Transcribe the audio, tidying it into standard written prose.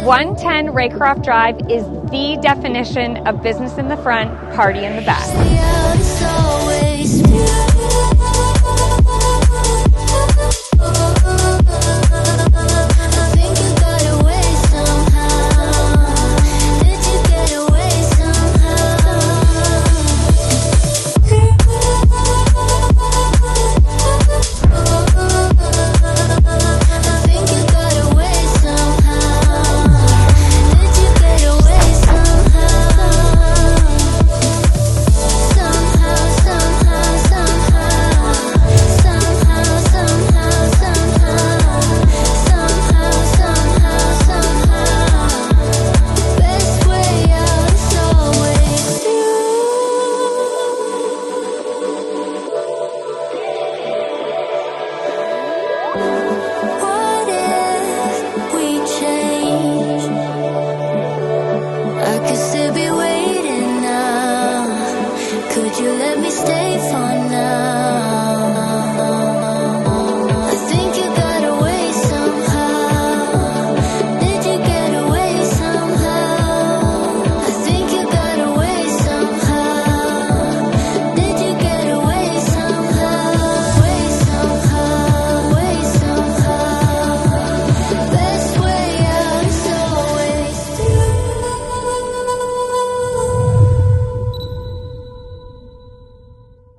110 Raycroft Drive is the definition of business in the front, party in the back. Could you let me stay for now?